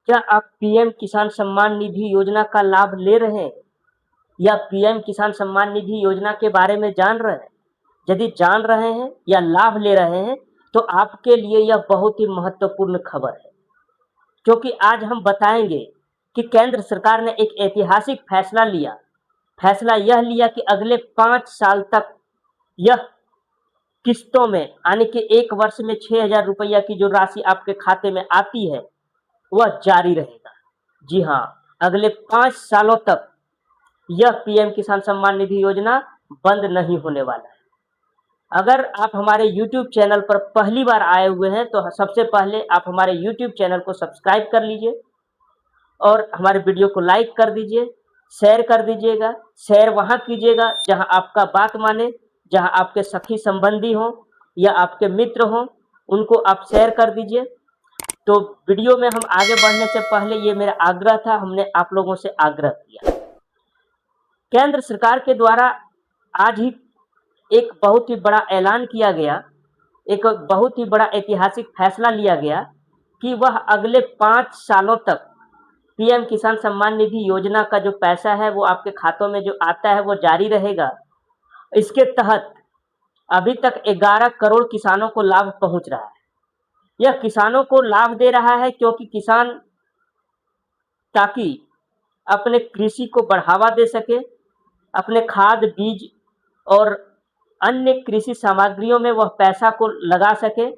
क्या आप पीएम किसान सम्मान निधि योजना का लाभ ले रहे हैं या पीएम किसान सम्मान निधि योजना के बारे में जान रहे हैं? यदि जान रहे हैं या लाभ ले रहे हैं तो आपके लिए यह बहुत ही महत्वपूर्ण खबर है, क्योंकि आज हम बताएंगे कि केंद्र सरकार ने एक ऐतिहासिक फैसला लिया। फैसला यह लिया कि अगले 5 साल तक यह किस्तों में, यानी कि एक वर्ष में 6,000 रुपया की जो राशि आपके खाते में आती है वह जारी रहेगा। जी हाँ, अगले 5 सालों तक यह पीएम किसान सम्मान निधि योजना बंद नहीं होने वाला है। अगर आप हमारे YouTube चैनल पर पहली बार आए हुए हैं तो सबसे पहले आप हमारे YouTube चैनल को सब्सक्राइब कर लीजिए और हमारे वीडियो को लाइक कर दीजिए, शेयर कर दीजिएगा। शेयर वहाँ कीजिएगा जहाँ आपका बात माने, जहाँ आपके सखी संबंधी हों या आपके मित्र हों, उनको आप शेयर कर दीजिए। तो वीडियो में हम आगे बढ़ने से पहले ये मेरा आग्रह था, हमने आप लोगों से आग्रह किया। केंद्र सरकार के द्वारा आज ही एक बहुत ही बड़ा ऐलान किया गया, एक बहुत ही बड़ा ऐतिहासिक फैसला लिया गया कि वह अगले 5 सालों तक पीएम किसान सम्मान निधि योजना का जो पैसा है वो आपके खातों में जो आता है वो जारी रहेगा। इसके तहत अभी तक 11 करोड़ किसानों को लाभ पहुंच रहा है। यह किसानों को लाभ दे रहा है क्योंकि किसान ताकि अपने कृषि को बढ़ावा दे सके, अपने खाद बीज और अन्य कृषि सामग्रियों में वह पैसा को लगा सके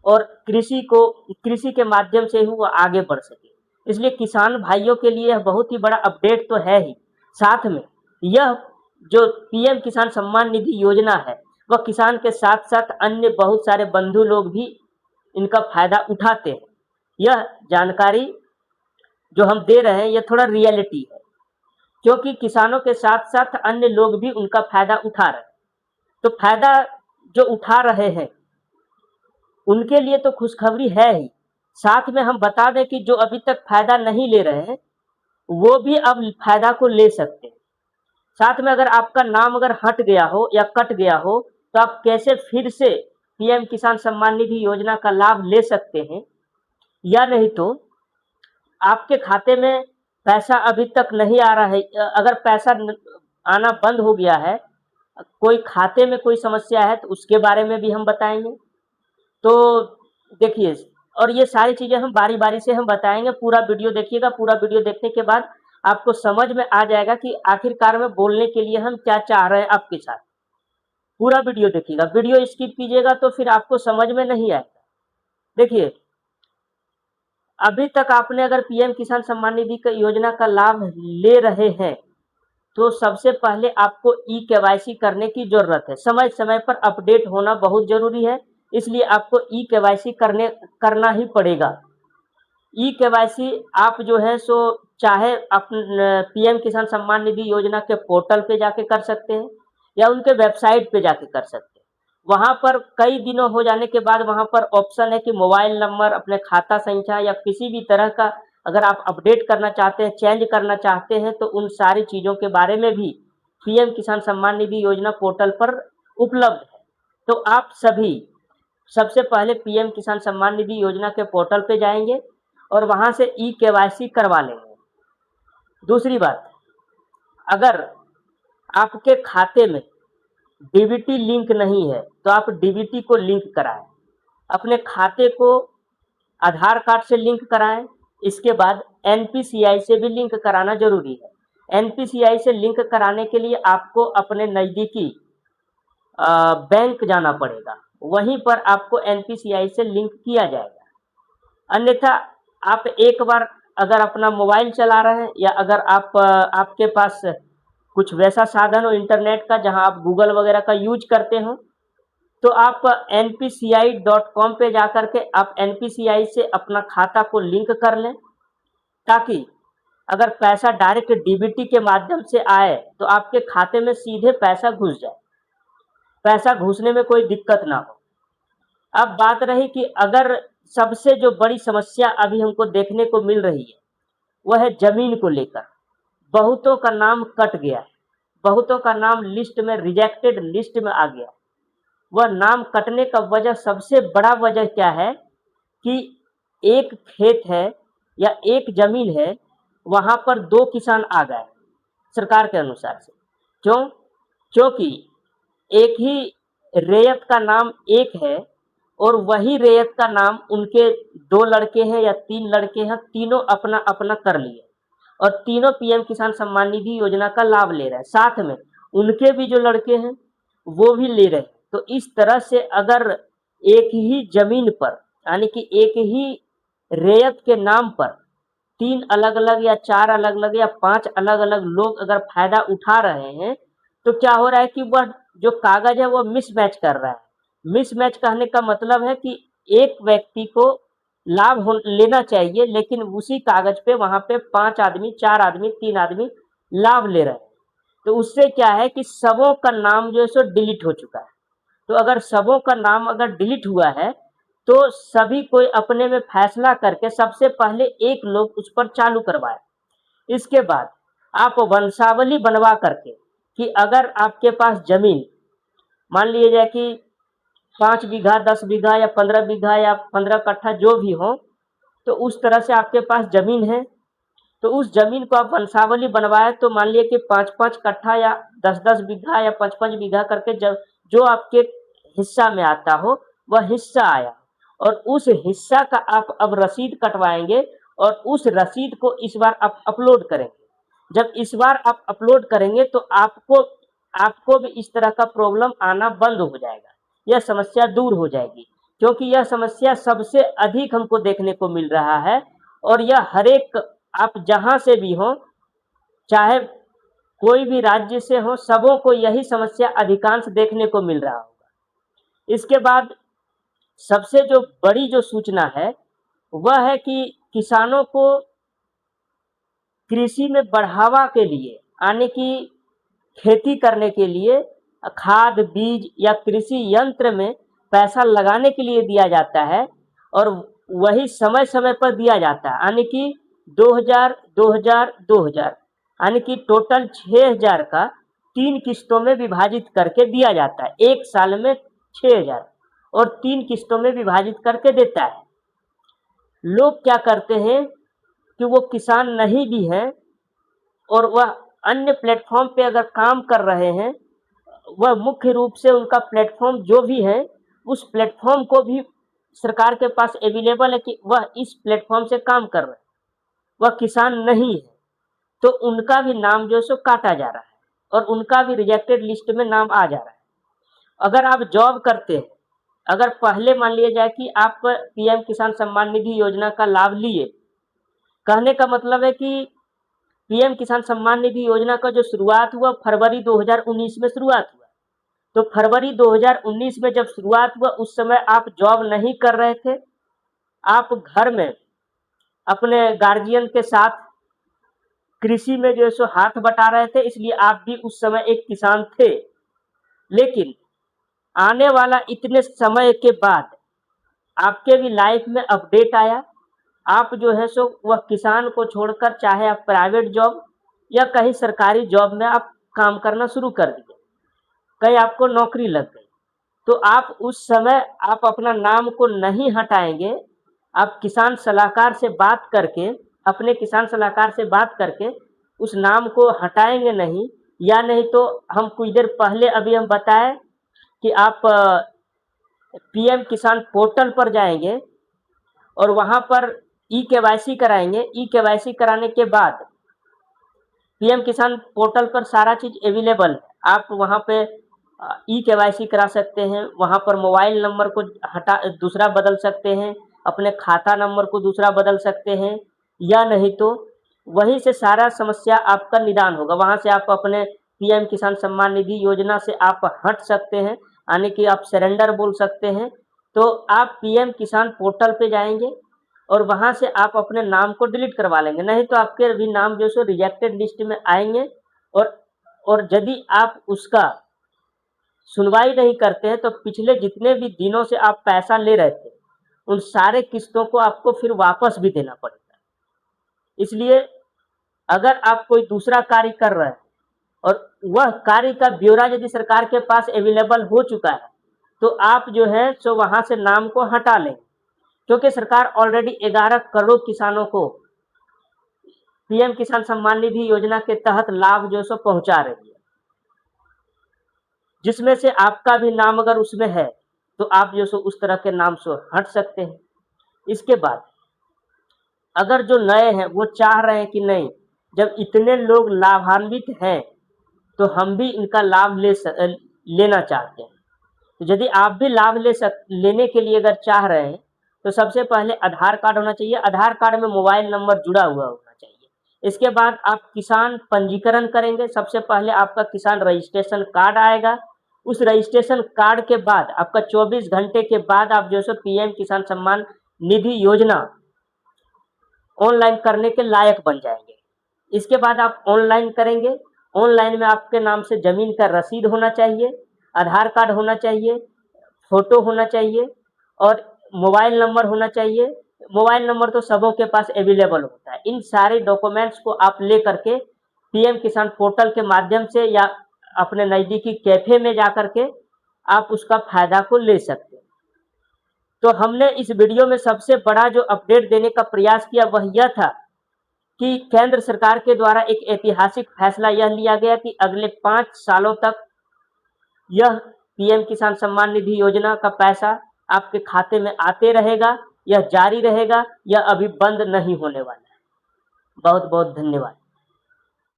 और कृषि के माध्यम से ही वह आगे बढ़ सके। इसलिए किसान भाइयों के लिए यह बहुत ही बड़ा अपडेट तो है ही, साथ में यह जो पीएम किसान सम्मान निधि योजना है वह किसान के साथ साथ अन्य बहुत सारे बंधु लोग भी इनका फायदा उठाते हैं। यह जानकारी जो हम दे रहे हैं यह थोड़ा रियलिटी है, क्योंकि किसानों के साथ साथ अन्य लोग भी उनका फायदा उठा रहे हैं। तो फायदा जो उठा रहे हैं उनके लिए तो खुशखबरी है ही, साथ में हम बता दें कि जो अभी तक फायदा नहीं ले रहे हैं वो भी अब फायदा को ले सकते हैं। साथ में अगर आपका नाम अगर हट गया हो या कट गया हो तो आप कैसे फिर से पीएम किसान सम्मान निधि योजना का लाभ ले सकते हैं, या नहीं तो आपके खाते में पैसा अभी तक नहीं आ रहा है, अगर पैसा आना बंद हो गया है, कोई खाते में कोई समस्या है तो उसके बारे में भी हम बताएंगे। तो देखिए, और ये सारी चीज़ें हम बारी बारी से हम बताएंगे। पूरा वीडियो देखिएगा, पूरा वीडियो देखने के बाद आपको समझ में आ जाएगा कि आखिरकार में बोलने के लिए हम क्या चाह रहे हैं आपके साथ। पूरा वीडियो देखिएगा, वीडियो स्किप कीजिएगा तो फिर आपको समझ में नहीं आएगा। देखिए, अभी तक आपने अगर पीएम किसान सम्मान निधि योजना का लाभ ले रहे हैं तो सबसे पहले आपको ई केवाईसी करने की जरूरत है। समय समय पर अपडेट होना बहुत जरूरी है, इसलिए आपको ई केवाईसी करना ही पड़ेगा। ई केवाईसी आप जो है सो चाहे पीएम किसान सम्मान निधि योजना के पोर्टल पे जाके कर सकते हैं या उनके वेबसाइट पे जाके कर सकते हैं। वहाँ पर कई दिनों हो जाने के बाद वहाँ पर ऑप्शन है कि मोबाइल नंबर, अपने खाता संख्या या किसी भी तरह का अगर आप अपडेट करना चाहते हैं, चेंज करना चाहते हैं तो उन सारी चीज़ों के बारे में भी पीएम किसान सम्मान निधि योजना पोर्टल पर उपलब्ध है। तो आप सभी सबसे पहले पीएम किसान सम्मान निधि योजना के पोर्टल पे जाएंगे और वहाँ से ई केवाईसी करवा लेंगे। दूसरी बात, अगर आपके खाते में डीबीटी लिंक नहीं है तो आप डीबीटी को लिंक कराएं। अपने खाते को आधार कार्ड से लिंक कराएं। इसके बाद एनपीसीआई से भी लिंक कराना जरूरी है। एनपीसीआई से लिंक कराने के लिए आपको अपने नज़दीकी बैंक जाना पड़ेगा, वहीं पर आपको एनपीसीआई से लिंक किया जाएगा। अन्यथा आप एक बार अगर अपना मोबाइल चला रहे हैं या अगर आपके पास कुछ वैसा साधन हो इंटरनेट का जहां आप गूगल वगैरह का यूज करते हो तो आप npci.com पे जाकर के आप एनपीसीआई से अपना खाता को लिंक कर लें, ताकि अगर पैसा डायरेक्ट डीबीटी के माध्यम से आए तो आपके खाते में सीधे पैसा घुस जाए, पैसा घुसने में कोई दिक्कत ना हो। अब बात रही कि अगर सबसे जो बड़ी समस्या अभी हमको देखने को मिल रही है वह है जमीन को लेकर। बहुतों का नाम कट गया है, बहुतों का नाम लिस्ट में, रिजेक्टेड लिस्ट में आ गया। वह नाम कटने का वजह, सबसे बड़ा वजह क्या है कि एक खेत है या एक जमीन है, वहां पर 2 किसान आ गए सरकार के अनुसार से। क्यों? क्योंकि एक ही रैयत का नाम एक है और वही रैयत का नाम उनके 2 लड़के हैं या 3 लड़के हैं, तीनों अपना अपना कर लिए और तीनों पीएम किसान सम्मान निधि योजना का लाभ ले रहे हैं। साथ में उनके भी जो लड़के हैं वो भी ले रहे हैं। तो इस तरह से अगर एक ही जमीन पर, यानी कि एक ही रैयत के नाम पर 3 अलग-अलग या 4 अलग-अलग या 5 अलग-अलग लोग अगर फायदा उठा रहे हैं, तो क्या हो रहा है कि वह जो कागज है वो मिसमैच कर रहा है। मिसमैच कहने का मतलब है कि एक व्यक्ति को लाभ लेना चाहिए, लेकिन उसी कागज पे वहां पे 5 आदमी, 4 आदमी, 3 आदमी लाभ ले रहे हैं। तो उससे क्या है कि सबों का नाम जो है सो डिलीट हो चुका है। तो अगर सबों का नाम अगर डिलीट हुआ है, तो सभी कोई अपने में फैसला करके सबसे पहले एक लोग उस पर चालू करवाए। इसके बाद आप वंशावली बनवा करके कि अगर आपके पास जमीन मान लीजिए जाए कि 5 बीघा, 10 बीघा या 15 बीघा या 15 कट्ठा जो भी हो, तो उस तरह से आपके पास जमीन है, तो उस जमीन को आप वंशावली बनवाए। तो मान लीजिए कि 5-5 कट्ठा या 10-10 बीघा या 5-5 बीघा करके जब जो आपके हिस्सा में आता हो वह हिस्सा आया और उस हिस्सा का आप अब रसीद कटवाएंगे और उस रसीद को इस बार आप अपलोड करेंगे। जब इस बार आप अपलोड करेंगे तो आपको आपको भी इस तरह का प्रॉब्लम आना बंद हो जाएगा, यह समस्या दूर हो जाएगी। क्योंकि यह समस्या सबसे अधिक हमको देखने को मिल रहा है और यह हर एक, आप जहां से भी हो, चाहे कोई भी राज्य से हो, सबों को यही समस्या अधिकांश देखने को मिल रहा होगा। इसके बाद सबसे जो बड़ी जो सूचना है वह है कि किसानों को कृषि में बढ़ावा के लिए, यानी कि खेती करने के लिए खाद, बीज या कृषि यंत्र में पैसा लगाने के लिए दिया जाता है और वही समय-समय पर दिया जाता है। यानी कि 2000, 2000, 2000, यानी कि टोटल 6000 का 3 किस्तों में विभाजित करके दिया जाता है। एक साल में 6000 और 3 किस्तों में विभाजित करके देता है। लोग क्या करते हैं कि वो किसान नहीं भी हैं और वह अन्य प्लेटफॉर्म पे अगर काम कर रहे हैं, वह मुख्य रूप से उनका प्लेटफॉर्म जो भी है उस प्लेटफॉर्म को भी सरकार के पास अवेलेबल है कि वह इस प्लेटफॉर्म से काम कर रहे हैं, वह किसान नहीं है, तो उनका भी नाम जो है सो काटा जा रहा है और उनका भी रिजेक्टेड लिस्ट में नाम आ जा रहा है। अगर आप जॉब करते हैं, अगर पहले मान लिया जाए कि आप पीएम किसान सम्मान निधि योजना का लाभ लिए, कहने का मतलब है कि पीएम किसान सम्मान निधि योजना का जो शुरुआत हुआ फरवरी 2019 में शुरुआत हुआ। तो फरवरी 2019 में जब शुरुआत हुआ उस समय आप जॉब नहीं कर रहे थे, आप घर में अपने गार्जियन के साथ कृषि में जो है सो हाथ बटा रहे थे, इसलिए आप भी उस समय एक किसान थे। लेकिन आने वाला इतने समय के बाद आपके भी लाइफ में अपडेट आया, आप जो है सो वह किसान को छोड़कर चाहे आप प्राइवेट जॉब या कहीं सरकारी जॉब में आप काम करना शुरू कर दिए, कहीं आपको नौकरी लग गई। तो आप उस समय आप अपना नाम को नहीं हटाएंगे, आप किसान सलाहकार से बात करके, अपने किसान सलाहकार से बात करके उस नाम को हटाएंगे नहीं, या नहीं तो हम कुछ देर पहले अभी हम बताए कि आप पीएम किसान पोर्टल पर जाएंगे और वहां पर ई-केवाईसी कराएंगे। ई-केवाईसी कराने के बाद पीएम किसान पोर्टल पर सारा चीज अवेलेबल है, आप वहां पे ई-केवाईसी करा सकते हैं, वहां पर मोबाइल नंबर को दूसरा बदल सकते हैं, अपने खाता नंबर को दूसरा बदल सकते हैं, या नहीं तो वहीं से सारा समस्या आपका निदान होगा। वहां से आप अपने पीएम किसान सम्मान निधि योजना से आप हट सकते हैं, यानी कि आप सरेंडर बोल सकते हैं। तो आप पीएम किसान पोर्टल पे जाएंगे और वहां से आप अपने नाम को डिलीट करवा लेंगे, नहीं तो आपके भी नाम जो सो रिजेक्टेड लिस्ट में आएंगे और यदि आप उसका सुनवाई नहीं करते हैं तो पिछले जितने भी दिनों से आप पैसा ले रहे थे उन सारे किस्तों को आपको फिर वापस भी देना पड़ेगा। इसलिए अगर आप कोई दूसरा कार्य कर रहे हैं और वह कार्य का ब्यौरा यदि सरकार के पास अवेलेबल हो चुका है तो आप जो है सो वहां से नाम को हटा लें, क्योंकि सरकार ऑलरेडी 11 करोड़ किसानों को पीएम किसान सम्मान निधि योजना के तहत लाभ जो सो पहुंचा रही है, जिसमें से आपका भी नाम अगर उसमें है तो आप जो सो उस तरह के नाम से हट सकते हैं। इसके बाद अगर जो नए हैं वो चाह रहे हैं कि नहीं, जब इतने लोग लाभान्वित हैं तो हम भी इनका लाभ लेना चाहते हैं। तो यदि आप भी लाभ लेने के लिए अगर चाह रहे हैं तो सबसे पहले आधार कार्ड होना चाहिए। आधार कार्ड में मोबाइल नंबर जुड़ा हुआ होना चाहिए। इसके बाद आप किसान पंजीकरण करेंगे। सबसे पहले आपका किसान रजिस्ट्रेशन कार्ड आएगा। उस रजिस्ट्रेशन कार्ड के बाद आपका 24 घंटे के बाद आप जो है पीएम किसान सम्मान निधि योजना ऑनलाइन करने के लायक बन जाएंगे। इसके बाद आप ऑनलाइन करेंगे। ऑनलाइन में आपके नाम से जमीन का रसीद होना चाहिए, आधार कार्ड होना चाहिए, फोटो होना चाहिए और मोबाइल नंबर होना चाहिए। मोबाइल नंबर तो सबों के पास अवेलेबल होता है। इन सारे डॉक्यूमेंट्स को आप ले करके पीएम किसान पोर्टल के माध्यम से या अपने नज़दीकी कैफे में जा करके आप उसका फायदा को ले सकते हैं। तो हमने इस वीडियो में सबसे बड़ा जो अपडेट देने का प्रयास किया वह यह था कि केंद्र सरकार के द्वारा एक ऐतिहासिक फैसला यह लिया गया कि अगले 5 सालों तक यह पीएम किसान सम्मान निधि योजना का पैसा आपके खाते में आते रहेगा, यह जारी रहेगा, यह अभी बंद नहीं होने वाला है। बहुत बहुत धन्यवाद।